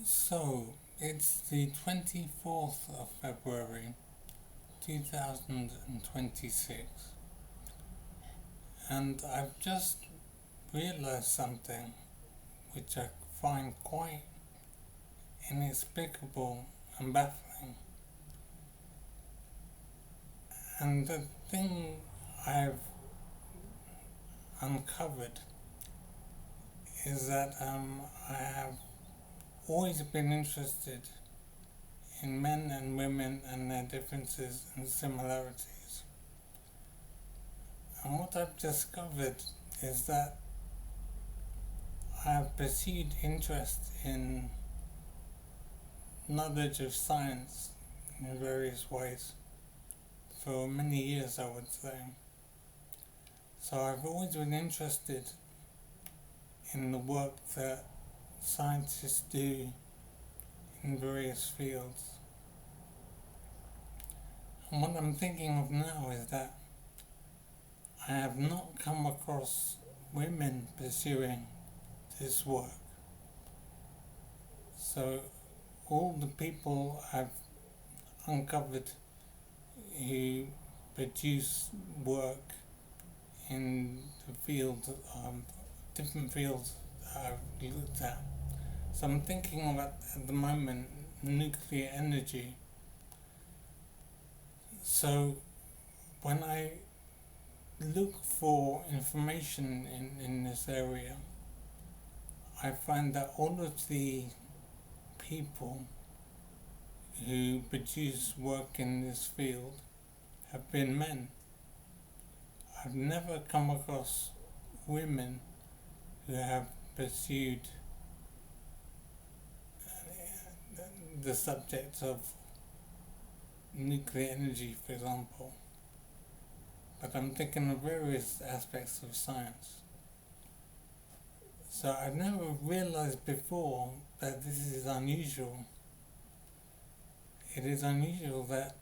So, it's the 24th of February 2026, and I've just realized something which I find quite inexplicable and baffling. And the thing I've uncovered is that I have always been interested in men and women and their differences and similarities. And what I've discovered is that I have pursued interest in knowledge of science in various ways for many years, I would say. So I've always been interested in the work that scientists do in various fields. And what I'm thinking of now is that I have not come across women pursuing this work. So all the people I've uncovered who produce work in the field, different fields that I've looked at. So I'm thinking about, at the moment, nuclear energy. So when I look for information in this area, I find that all of the people who produce work in this field have been men. I've never come across women who have pursued the subject of nuclear energy, for example. But I'm thinking of various aspects of science. So I've never realized before that this is unusual. It is unusual that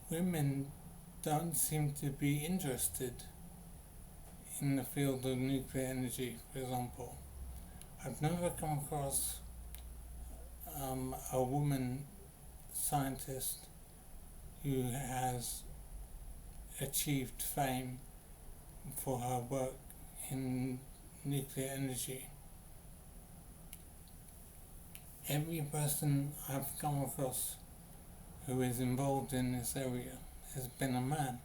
women don't seem to be interested in the field of nuclear energy, for example. I've never come across a woman scientist who has achieved fame for her work in nuclear energy. Every person I've come across who is involved in this area has been a man.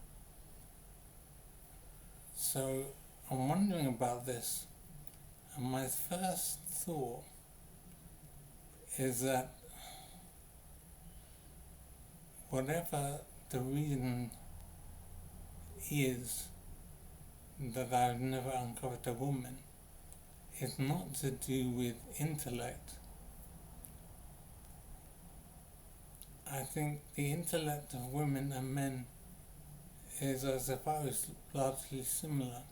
So I'm wondering about this, and my first thought is that whatever the reason is that I've never uncovered a woman, is not to do with intellect. I think the intellect of women and men is, I suppose, largely similar.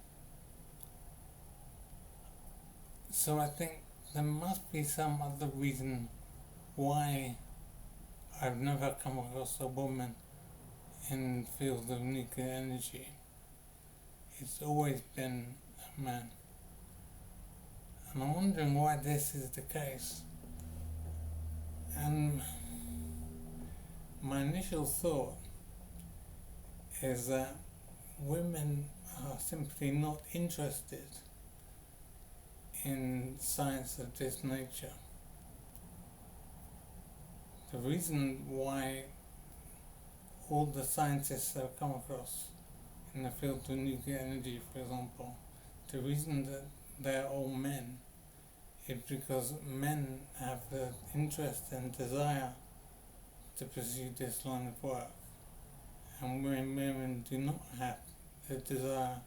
So I think there must be some other reason why I've never come across a woman in the field of nuclear energy. It's always been a man. And I'm wondering why this is the case. And my initial thought is that women are simply not interested in science of this nature. The reason why all the scientists I've come across in the field of nuclear energy, for example, the reason that they're all men is because men have the interest and desire to pursue this line of work, and women do not have the desire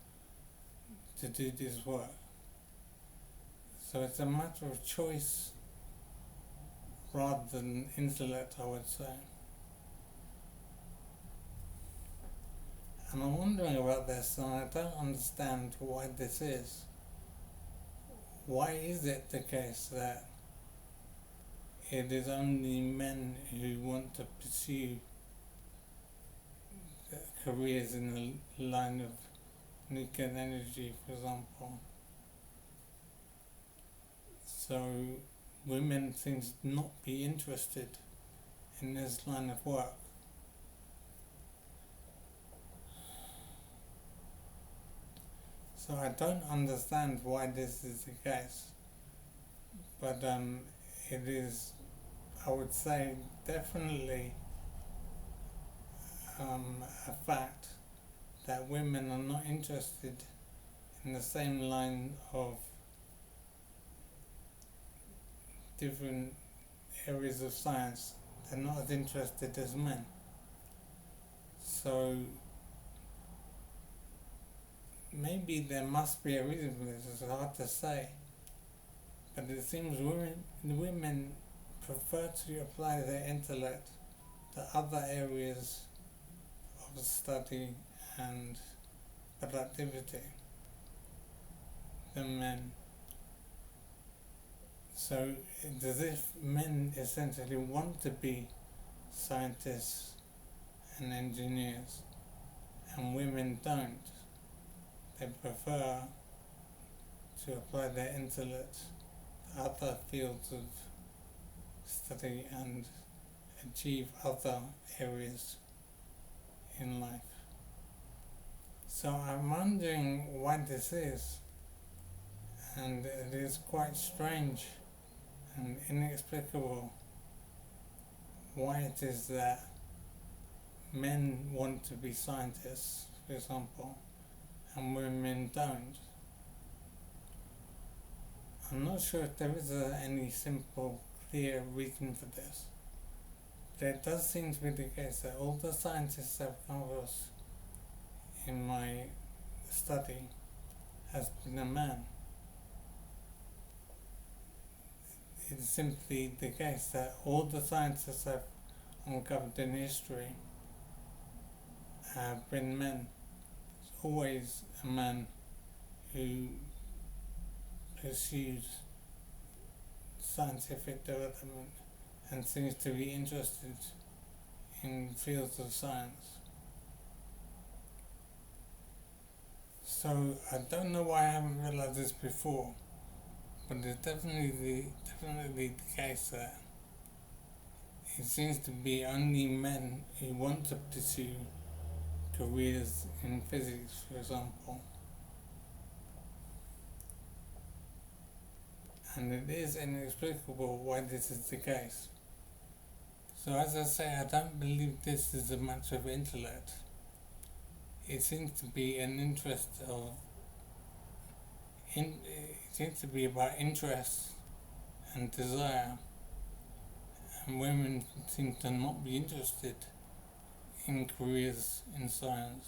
to do this work. So it's a matter of choice rather than intellect, I would say. And I'm wondering about this, and I don't understand why this is. Why is it the case that it is only men who want to pursue careers in the line of nuclear energy, for example? So women seem to not be interested in this line of work. So I don't understand why this is the case, but it is, I would say, definitely a fact that women are not interested in the same line of different areas of science. They're not as interested as men. So maybe there must be a reason for this. It's hard to say, but it seems women prefer to apply their intellect to other areas of study and productivity than men. So it's as if men essentially want to be scientists and engineers, and women don't. They prefer to apply their intellect to other fields of study and achieve other areas in life. So I'm wondering why this is, and it is quite strange and inexplicable why it is that men want to be scientists, for example, and women don't. I'm not sure if there is any simple, clear reason for this. But it does seem to be the case that all the scientists I've come across in my study has been a man. It's simply the case that all the scientists I've uncovered in history have been men. It's always a man who pursues scientific development and seems to be interested in fields of science. So I don't know why I haven't realized this before, but it's definitely the case that it seems to be only men who want to pursue careers in physics, for example. And it is inexplicable why this is the case. So as I say, I don't believe this is a matter of intellect. It seems to be an interest of, it seems to be about interest and desire, and women seem to not be interested in careers in science.